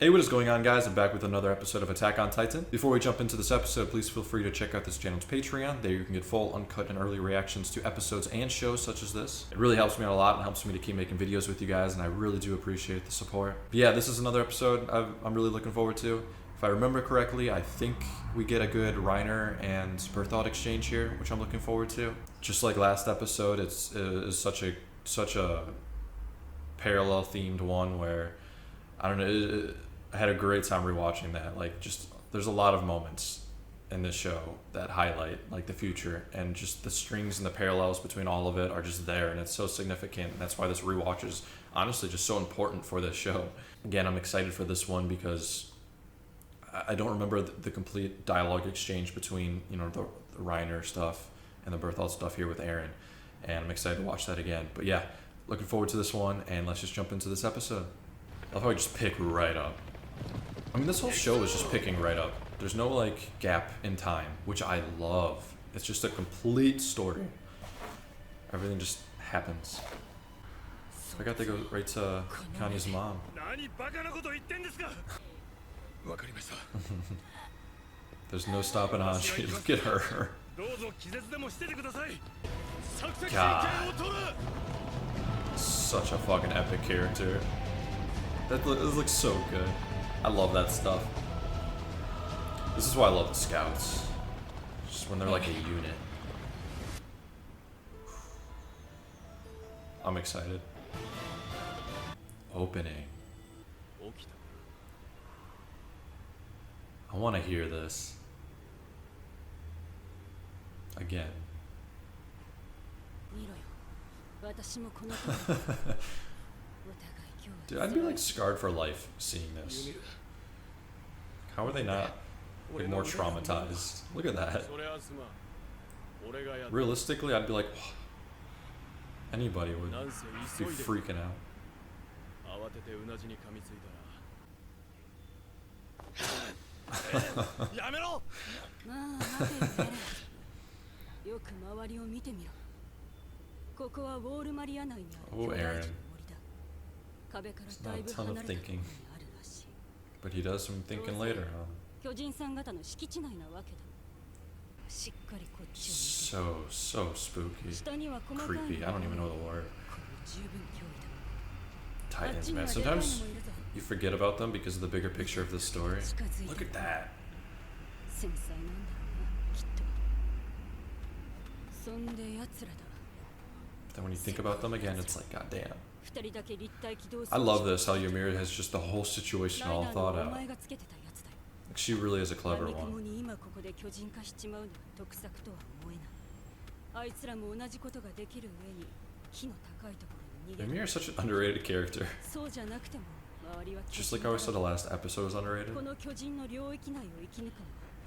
Hey, what is going on, guys? I'm back with another episode of Attack on Titan. Before we jump into this episode, please feel free to check out this channel's Patreon. There you can get full, uncut, and early reactions to episodes and shows such as this. It really helps me out a lot and helps me to keep making videos with you guys, and I really do appreciate the support. But yeah, this is another episode I'm really looking forward to. If I remember correctly, I think we get a good Reiner and Berthold exchange here, which I'm looking forward to. Just like last episode, it is such a parallel themed one where, I don't know, I had a great time rewatching that. Like, just there's a lot of moments in this show that highlight like the future, and just the strings and the parallels between all of it are just there, and it's so significant. And that's why this rewatch is honestly just so important for this show. Again, I'm excited for this one because I don't remember the complete dialogue exchange between, you know, the Reiner stuff and the Berthold stuff here with Eren, and I'm excited to watch that again. But yeah, looking forward to this one, and let's just jump into this episode. I love how I just pick right up. I mean, this whole show is just picking right up. There's no like gap in time, which I love. It's just a complete story. Everything just happens. I got to go right to Kanye's mom. There's no stopping Hashi. Look at her. God. Such a fucking epic character. That looks so good. I love that stuff. This is why I love the scouts. Just when they're like a unit. I'm excited. Opening. I want to hear this. Again. Dude, I'd be like scarred for life seeing this. How are they not like more traumatized? Look at that. Realistically, I'd be like, oh, anybody would be freaking out. Oh, Eren. It's not a ton of thinking, but he does some thinking later, huh? So spooky, creepy. I don't even know the word. Titans, man. Sometimes you forget about them because of the bigger picture of the story. Look at that. Then when you think about them again, it's like, goddamn. I love this, how Ymir has just the whole situation all thought out. Like, she really is a clever one. Ymir is such an underrated character. Just like I always said, the last episode was underrated.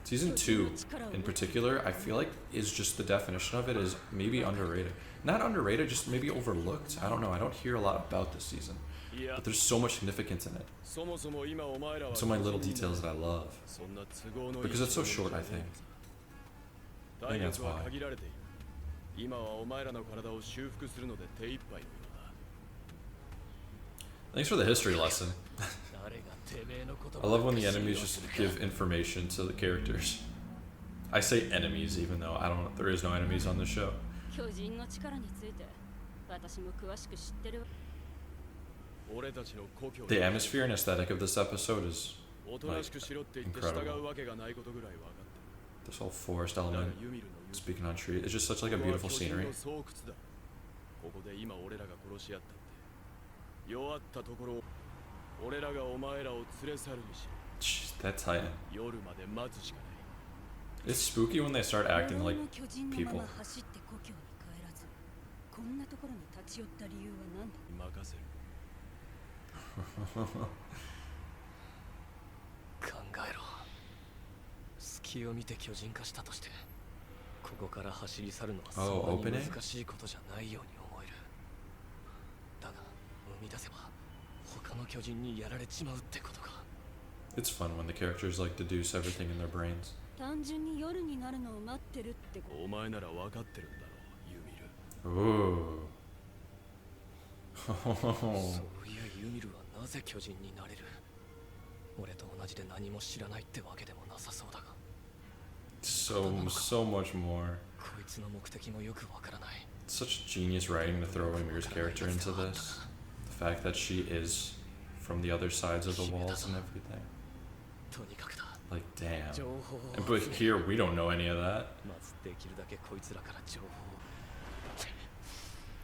Season 2, in particular, I feel like is just the definition of it is maybe underrated. Not underrated, just maybe overlooked. I don't know. I don't hear a lot about this season. But there's so much significance in it. And so many little details that I love. Because it's so short, I think. I think that's why. Thanks for the history lesson. I love when the enemies just give information to the characters. I say enemies even though there is no enemies on the show. The atmosphere and aesthetic of this episode is like incredible. This whole forest element, speaking on trees, it's just such like a beautiful scenery. That Titan. It's spooky when they start acting like people. Oh, opening? It's fun when the characters like deduce everything in their brains. Ooh. So much more. Such genius writing to throw Ymir's character into this. The fact that she is from the other sides of the walls and everything. Like, damn. But here, we don't know any of that.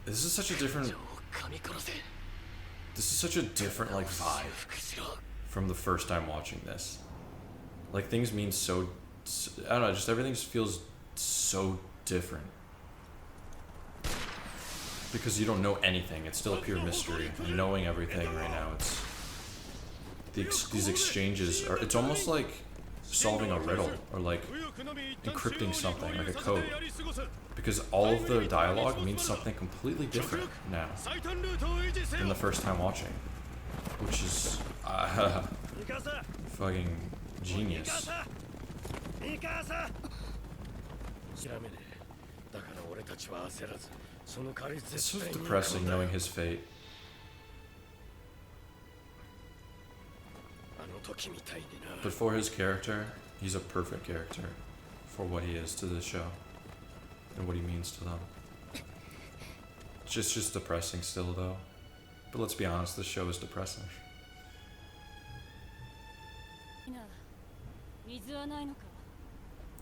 This is such a different... This is such a different, like, vibe from the first time watching this. Like, things mean so... I don't know, just everything feels so different. Because you don't know anything. It's still a pure mystery. And knowing everything right now, it's... These exchanges are... It's almost like solving a riddle. Or like encrypting something, like a code. Because all of the dialogue means something completely different now than the first time watching. Which is... fucking genius. It's so depressing knowing his fate. But for his character, he's a perfect character for what he is to this show and what he means to them. It's just depressing still though. But let's be honest, this show is depressing.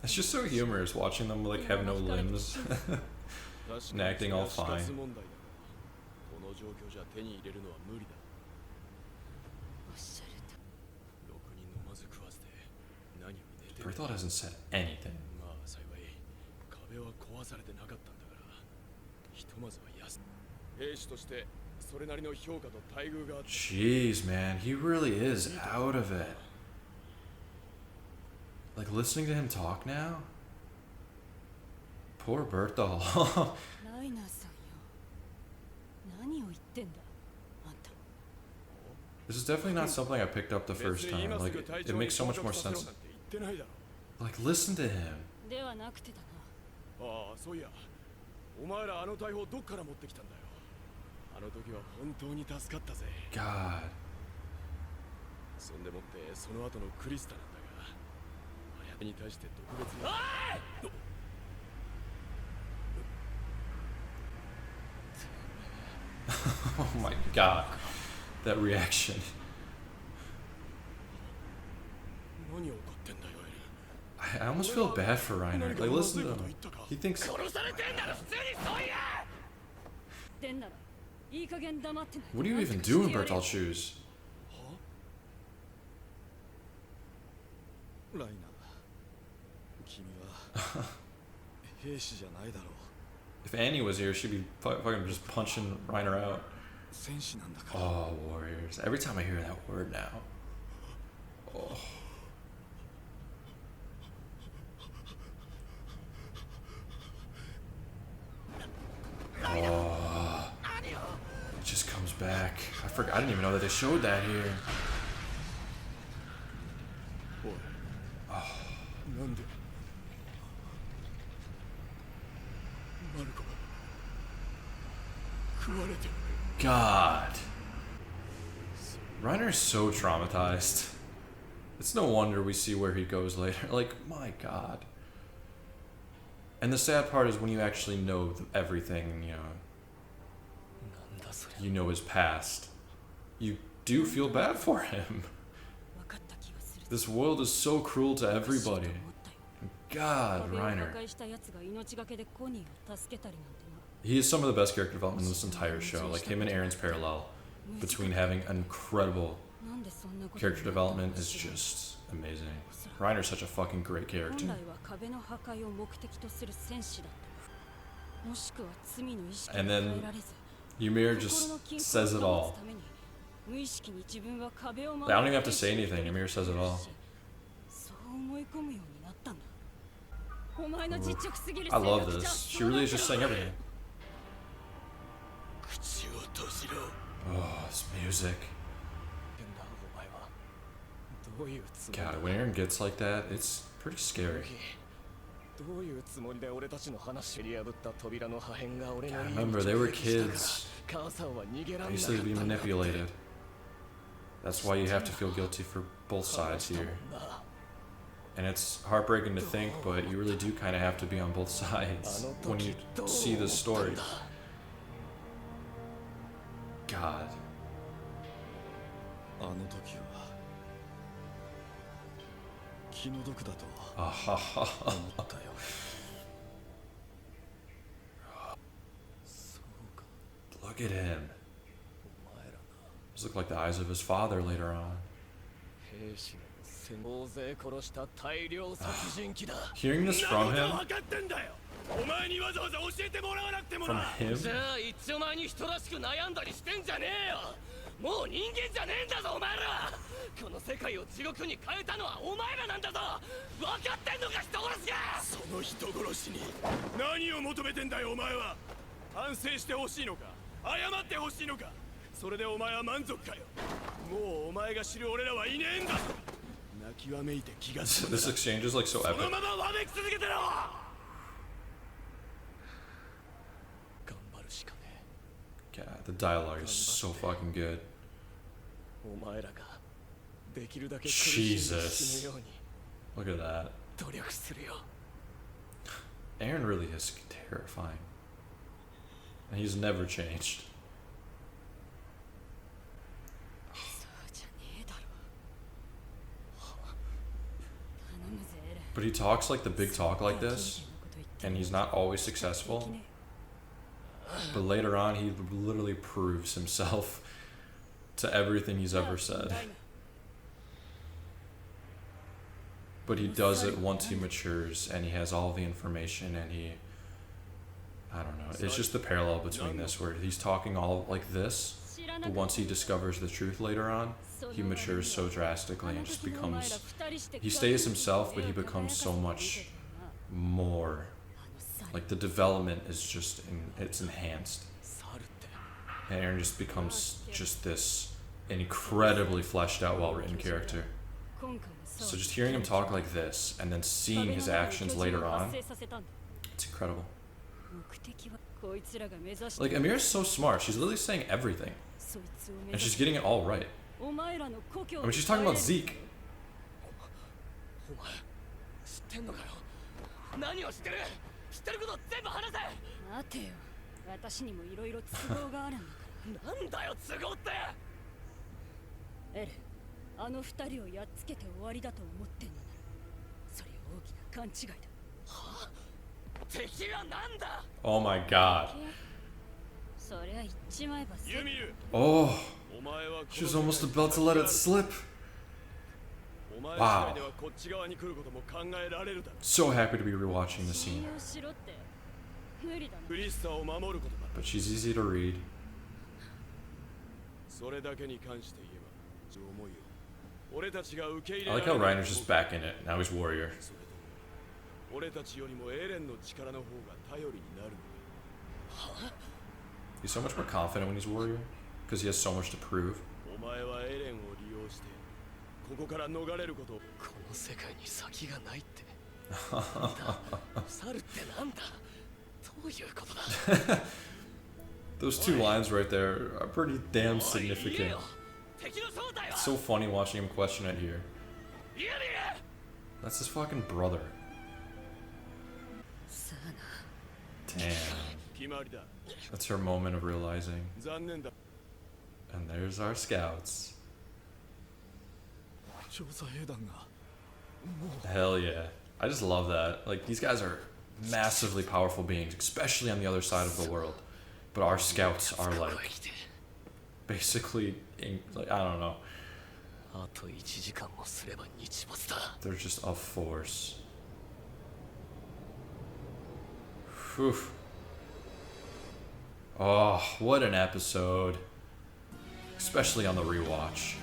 It's just so humorous watching them like have no limbs and acting all fine. Berthold hasn't said anything. Jeez, man, he really is out of it. Like, listening to him talk now? Poor Berthold. This is definitely not something I picked up the first time. Like, it makes so much more sense. Like, listen to him. God. Oh my god. That reaction. I almost feel bad for Reiner. Like, listen to him. He thinks... What do you even do in Berthold's shoes? If Annie was here, she'd be fucking just punching Reiner out. Oh, warriors. Every time I hear that word now. Oh. Oh. It just comes back. I forgot. I didn't even know that they showed that here. Oh. God. Reiner's so traumatized. It's no wonder we see where he goes later. Like, my God. And the sad part is when you actually know everything, you know his past. You do feel bad for him. This world is so cruel to everybody. God, Reiner. He is some of the best character development in this entire show. Like, him and Eren's parallel between having incredible character development is just amazing. Reiner's such a fucking great character. And then Ymir just says it all. I don't even have to say anything. Ymir says it all. Ooh. I love this. She really is just saying everything. Oh, this music. God, when Eren gets like that, it's pretty scary. God, remember, they were kids. They used to be manipulated. That's why you have to feel guilty for both sides here. And it's heartbreaking to think, but you really do kind of have to be on both sides when you see this story. God. Look at him. Those look like the eyes of his father later on. Hearing this from him? From him? もう人間じゃねえんだぞお前らこの世界を地獄に変えたのはお前らなんだぞ分かってんのか人殺しがその人殺しに何を求めてんだよお前は反省してほしいのか謝ってほしいのかそれでお前は満足かよもうお前が知る俺らはいねえんだぞ泣きわめいて気がする This exchange is like so epic. そのままわめき続けてろ頑張るしかね God, the dialogue is so fucking good. Jesus. Look at that. Eren really is terrifying. And he's never changed. But he talks like the big talk like this, and he's not always successful. But later on, he literally proves himself to everything he's ever said. But he does it once he matures and he has all the information and I don't know. It's just the parallel between this where he's talking all like this, but once he discovers the truth later on, he matures so drastically and just becomes, he stays himself, but he becomes so much more. Like the development is just, it's enhanced. And Eren just becomes just this incredibly fleshed out, well-written character. So just hearing him talk like this, and then seeing his actions later on, it's incredible. Like, Amira's so smart. She's literally saying everything. And she's getting it all right. I mean, she's talking about Zeke. 知ってること全部話せ待てよ私にもいろいろ都合があるんだからなんだよ都合ってエレンあの二人をやっつけて終わりだと思ってんのならそれ大きな勘違いだは敵はなんだ Oh my god. そりゃ言っちまえばユミル Oh, she was almost about to let it slip. Wow. So happy to be rewatching the scene. But she's easy to read. I like how Reiner's just back in it. Now he's warrior. He's so much more confident when he's warrior, because he has so much to prove. ここから逃れることこの世界に先がないって猿ってなんだどういうことだ Those two lines right there are pretty damn significant. It's so funny watching him question it here. That's his fucking brother. Damn. That's her moment of realizing. And there's our scouts. Hell yeah. I just love that. Like, these guys are massively powerful beings, especially on the other side of the world. But our scouts are like, basically, like, I don't know. They're just a force. Whew. Oh, what an episode. Especially on the rewatch.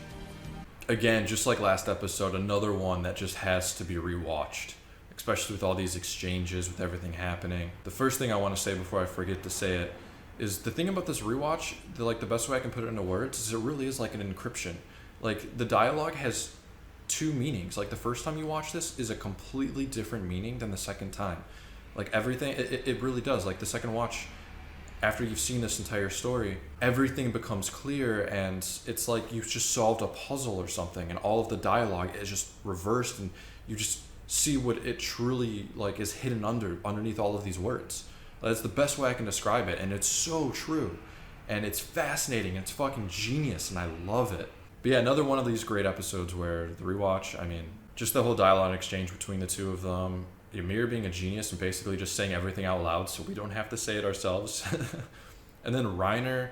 Again, just like last episode, another one that just has to be rewatched, especially with all these exchanges, with everything happening. The first thing I want to say before I forget to say it is the thing about this rewatch, the best way I can put it into words is it really is like an encryption. Like, the dialogue has two meanings. Like, the first time you watch this is a completely different meaning than the second time. Like, everything, it really does. Like, the second watch, after you've seen this entire story, everything becomes clear, and it's like you've just solved a puzzle or something, and all of the dialogue is just reversed, and you just see what it truly like is hidden underneath all of these words. That's the best way I can describe it, and it's so true, and it's fascinating, it's fucking genius, and I love it. But yeah, another one of these great episodes where the rewatch, I mean, just the whole dialogue exchange between the two of them, Ymir being a genius and basically just saying everything out loud so we don't have to say it ourselves. And then Reiner,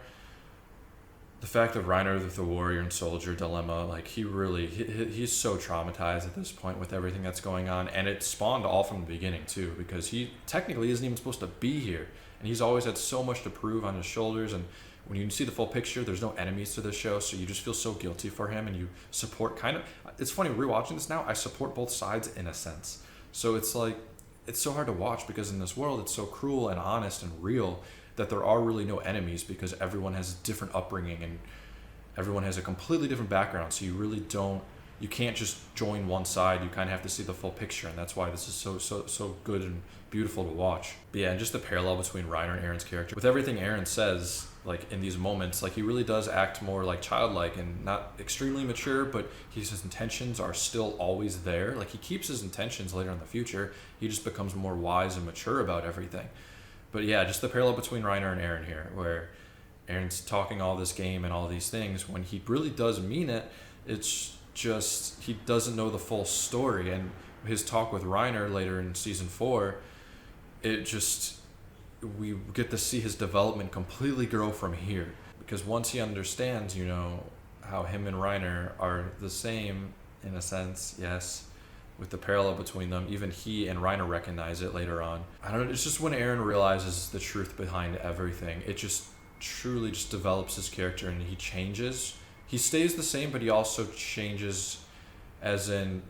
the fact that Reiner with the warrior and soldier dilemma, like he's so traumatized at this point with everything that's going on, and it spawned all from the beginning too, because he technically isn't even supposed to be here, and he's always had so much to prove on his shoulders, and when you see the full picture, there's no enemies to this show, so you just feel so guilty for him, and you support it's funny, rewatching this now, I support both sides in a sense. So it's like, it's so hard to watch because in this world, it's so cruel and honest and real that there are really no enemies because everyone has a different upbringing and everyone has a completely different background. So you can't just join one side. You kind of have to see the full picture. And that's why this is so good and beautiful to watch. But yeah, and just the parallel between Reiner and Eren's character. With everything Eren says, like in these moments, like he really does act more like childlike and not extremely mature, but his intentions are still always there. Like he keeps his intentions later in the future. He just becomes more wise and mature about everything. But yeah, just the parallel between Reiner and Eren here, where Eren's talking all this game and all these things when he really does mean it. It's just he doesn't know the full story. And his talk with Reiner later in season 4, we get to see his development completely grow from here, because once he understands, how him and Reiner are the same in a sense, yes, with the parallel between them, even he and Reiner recognize it later on. I don't know, it's just when Eren realizes the truth behind everything, it just truly just develops his character and he changes. He stays the same, but he also changes, as in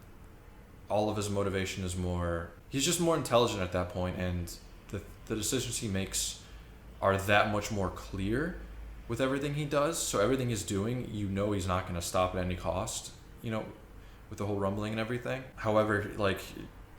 all of his motivation is more, he's just more intelligent at that point, and the decisions he makes are that much more clear with everything he does. So everything he's doing, he's not going to stop at any cost, with the whole rumbling and everything. However, like,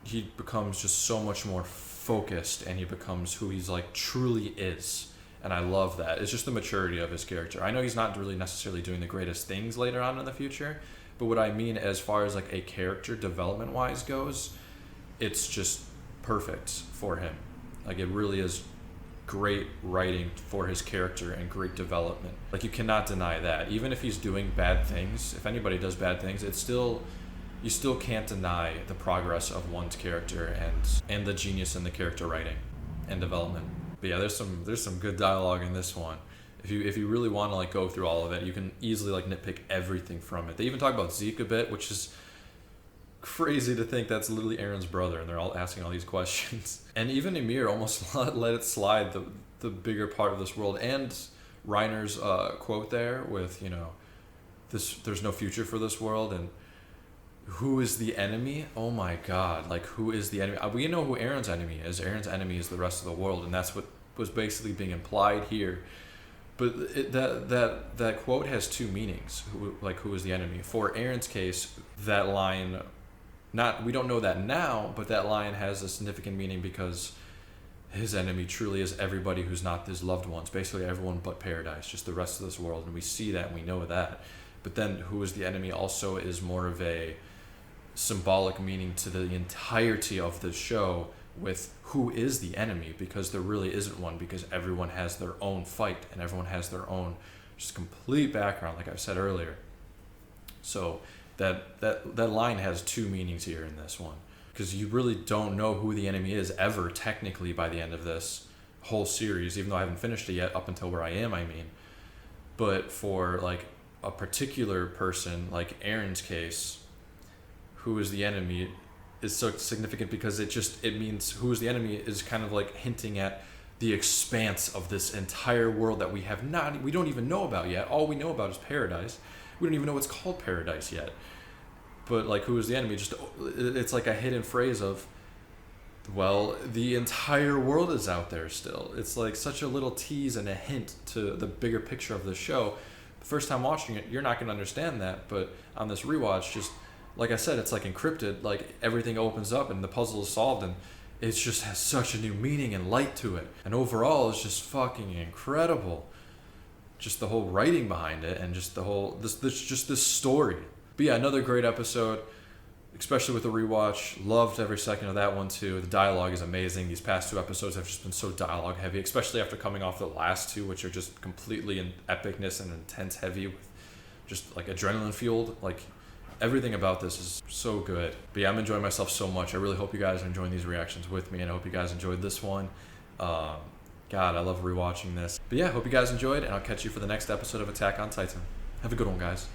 he becomes just so much more focused, and he becomes who he's like truly is. And I love that. It's just the maturity of his character. I know he's not really necessarily doing the greatest things later on in the future, but what I mean as far as like a character development wise goes, it's just perfect for him. Like, it really is great writing for his character and great development. Like, you cannot deny that. Even if he's doing bad things, if anybody does bad things, you still can't deny the progress of one's character and the genius in the character writing and development. But yeah, there's some good dialogue in this one. If you really want to like go through all of it, you can easily like nitpick everything from it. They even talk about Zeke a bit, which is crazy to think that's literally Eren's brother, and they're all asking all these questions. And even Ymir almost let it slide the bigger part of this world. And Reiner's quote there with, there's no future for this world, and who is the enemy? Oh my god, like, who is the enemy? We know who Eren's enemy is. Eren's enemy is the rest of the world, and that's what was basically being implied here. But that quote has two meanings. Who is the enemy? For Eren's case, that line, we don't know that now, but that line has a significant meaning because his enemy truly is everybody who's not his loved ones. Basically everyone but Paradise, just the rest of this world, and we see that and we know that. But then who is the enemy also is more of a symbolic meaning to the entirety of the show, with who is the enemy, because there really isn't one, because everyone has their own fight and everyone has their own just complete background, like I said earlier. So that line has two meanings here in this one, because you really don't know who the enemy is ever technically by the end of this whole series, even though I haven't finished it yet, up until where I am, I mean. But for like a particular person, like Eren's case, who is the enemy is so significant because it means who is the enemy is kind of like hinting at the expanse of this entire world that we don't even know about yet. All we know about is Paradise. We don't even know what's called Paradise yet. But like, who is the enemy? It's like a hidden phrase of, well, the entire world is out there still. It's like such a little tease and a hint to the bigger picture of the show. The first time watching it, you're not going to understand that, but on this rewatch, just like I said, it's like encrypted, like everything opens up and the puzzle is solved, and it just has such a new meaning and light to it. And overall, it's just fucking incredible. Just the whole writing behind it, and just the whole this story. But yeah, another great episode, especially with the rewatch. Loved every second of that one too. The dialogue is amazing. These past 2 episodes have just been so dialogue heavy, especially after coming off the last 2, which are just completely in epicness and intense heavy, with just like adrenaline fueled. Like, everything about this is so good. But yeah, I'm enjoying myself so much. I really hope you guys are enjoying these reactions with me, and I hope you guys enjoyed this one. God, I love rewatching this. But yeah, hope you guys enjoyed, and I'll catch you for the next episode of Attack on Titan. Have a good one, guys.